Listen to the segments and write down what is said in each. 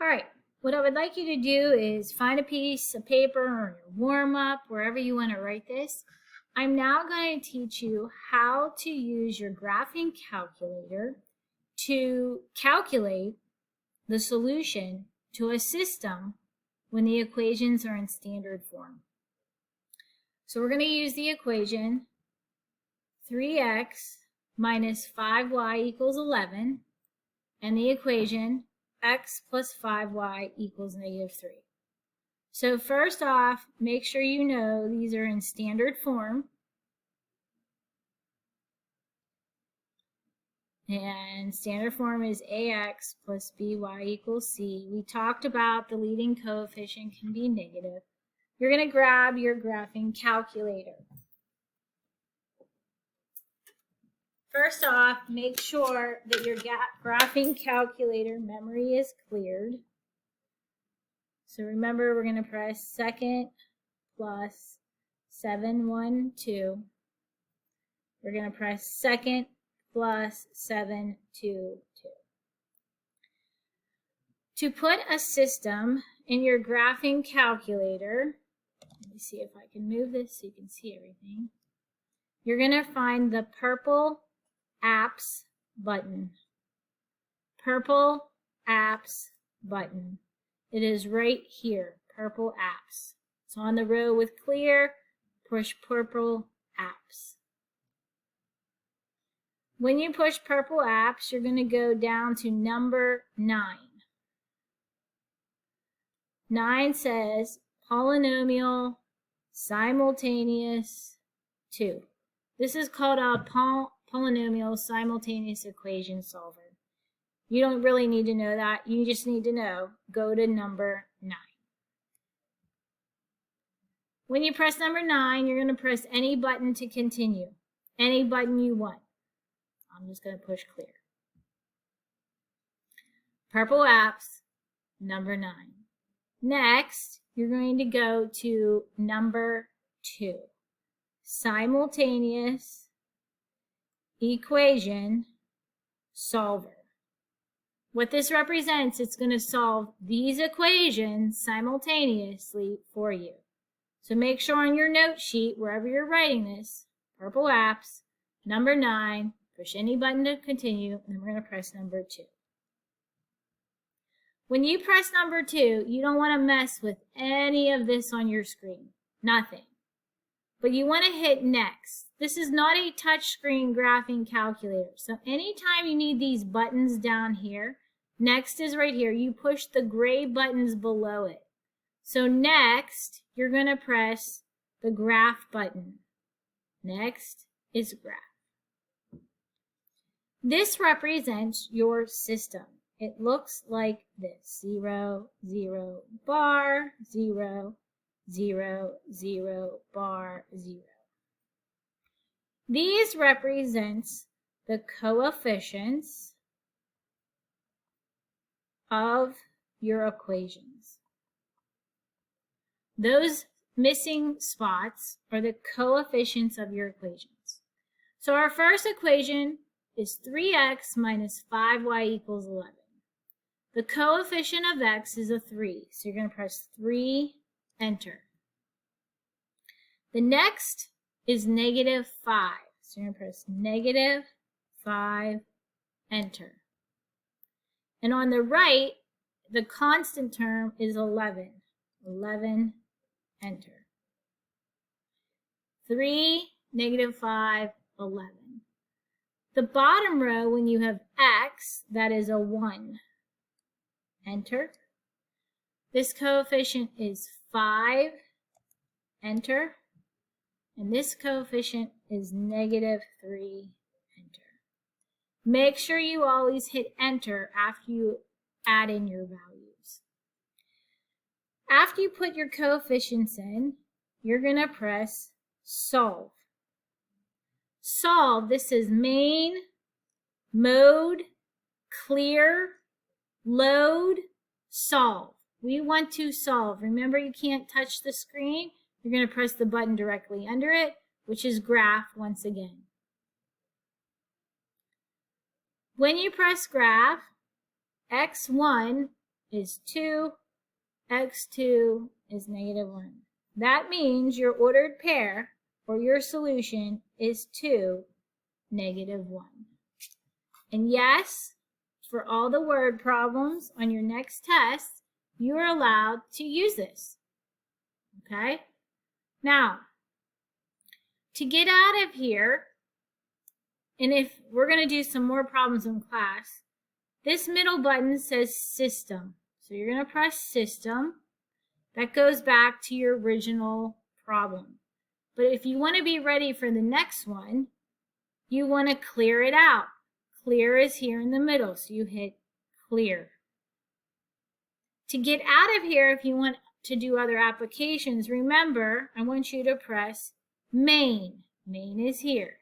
All right, what I would like you to do is find a piece of paper or your warm-up, wherever you want to write this. I'm now going to teach you how to use your graphing calculator to calculate the solution to a system when the equations are in standard form. So we're going to use the equation 3x minus 5y equals 11 and the equation x plus 5y equals negative 3. So first off, make sure you know these are in standard form. And standard form is ax plus by equals c. We talked about the leading coefficient can be negative. You're going to grab your graphing calculator. First off, make sure that your graphing calculator memory is cleared. So remember, we're going to press second plus 712. We're going to press second plus 722. To put a system in your graphing calculator, let me see if I can move this so you can see everything. You're going to find the purple apps button. Purple apps button. It is right here, purple apps. It's on the row with clear, push purple apps. When you push purple apps, you're going to go down to number 9. 9 says polynomial simultaneous 2. This is called a polynomial simultaneous equation solver. You don't really need to know that. You just need to know, go to number 9. When you press number 9, you're going to press any button to continue. Any button you want. I'm just going to push clear. Purple apps, number 9. Next, you're going to go to number 2. Simultaneous equation solver. What this represents, it's going to solve these equations simultaneously for you. So make sure on your note sheet, wherever you're writing this, purple apps, number 9, push any button to continue, and then we're going to press number 2. When you press number 2, you don't want to mess with any of this on your screen. Nothing. But you want to hit next. This is not a touchscreen graphing calculator. So anytime you need these buttons down here, next is right here. You push the gray buttons below it. So next, you're going to press the graph button. Next is graph. This represents your system. It looks like this: 0, 0, bar, 0, 0, 0, bar, 0. These represents the coefficients of your equations. Those missing spots are the coefficients of your equations. So our first equation is 3x minus 5y equals 11. The coefficient of x is a 3, so you're going to press 3, enter. The next is negative 5, so you're going to press negative 5, enter. And on the right, the constant term is 11. 11, enter. 3, negative 5, 11. The bottom row, when you have x, that is a 1. Enter. This coefficient is 5. Enter. And this coefficient is negative 3. Enter. Make sure you always hit enter after you add in your values. After you put your coefficients in, you're going to press solve. Solve, this is main, mode, clear, load, solve. We want to solve. Remember, you can't touch the screen. You're going to press the button directly under it, which is graph once again. When you press graph, x1 is 2, x2 is negative 1. That means your ordered pair, or your solution, is 2, negative 1. And yes, for all the word problems on your next test, you are allowed to use this. Okay? Now, to get out of here, and if we're going to do some more problems in class, this middle button says System. So you're going to press System. That goes back to your original problem. But if you want to be ready for the next one, you want to clear it out. Clear is here in the middle, so you hit Clear. To get out of here, if you want to do other applications, remember, I want you to press Main. Main is here.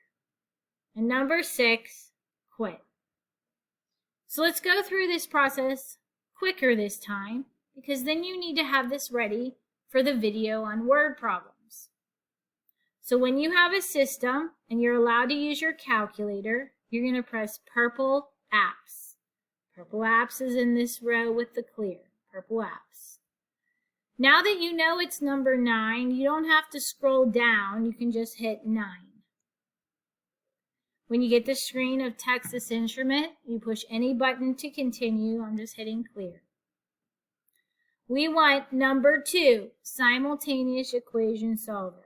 And number 6, Quit. So let's go through this process quicker this time, because then you need to have this ready for the video on word problems. So when you have a system and you're allowed to use your calculator, you're going to press Purple Apps. Purple Apps is in this row with the clear. Purple Apps. Now that you know it's number 9, you don't have to scroll down. You can just hit 9. When you get the screen of Texas Instrument, you push any button to continue. I'm just hitting clear. We want number 2, simultaneous equation solver.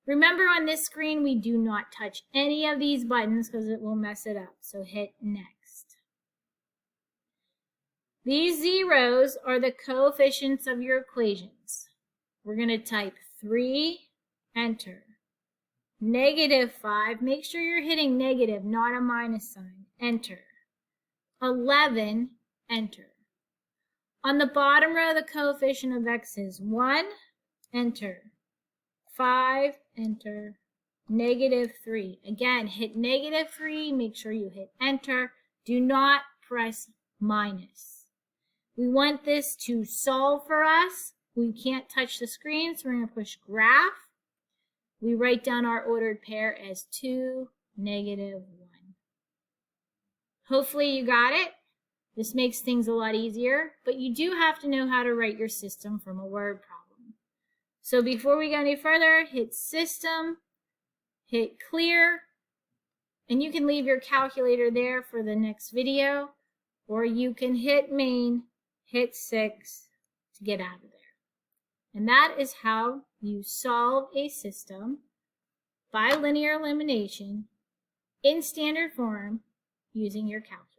Remember, on this screen, we do not touch any of these buttons because it will mess it up. So hit next. These zeros are the coefficients of your equations. We're going to type 3, enter. -5, make sure you're hitting negative, not a minus sign, enter. 11, enter. On the bottom row, the coefficient of x is 1, enter. 5, enter. -3. Again, hit -3, make sure you hit enter. Do not press minus. We want this to solve for us. We can't touch the screen, so we're going to push graph. We write down our ordered pair as 2, -1. Hopefully you got it. This makes things a lot easier, but you do have to know how to write your system from a word problem. So before we go any further, hit System, hit Clear, and you can leave your calculator there for the next video, or you can hit Main, hit 6 to get out of there. And that is how you solve a system by linear elimination in standard form using your calculator.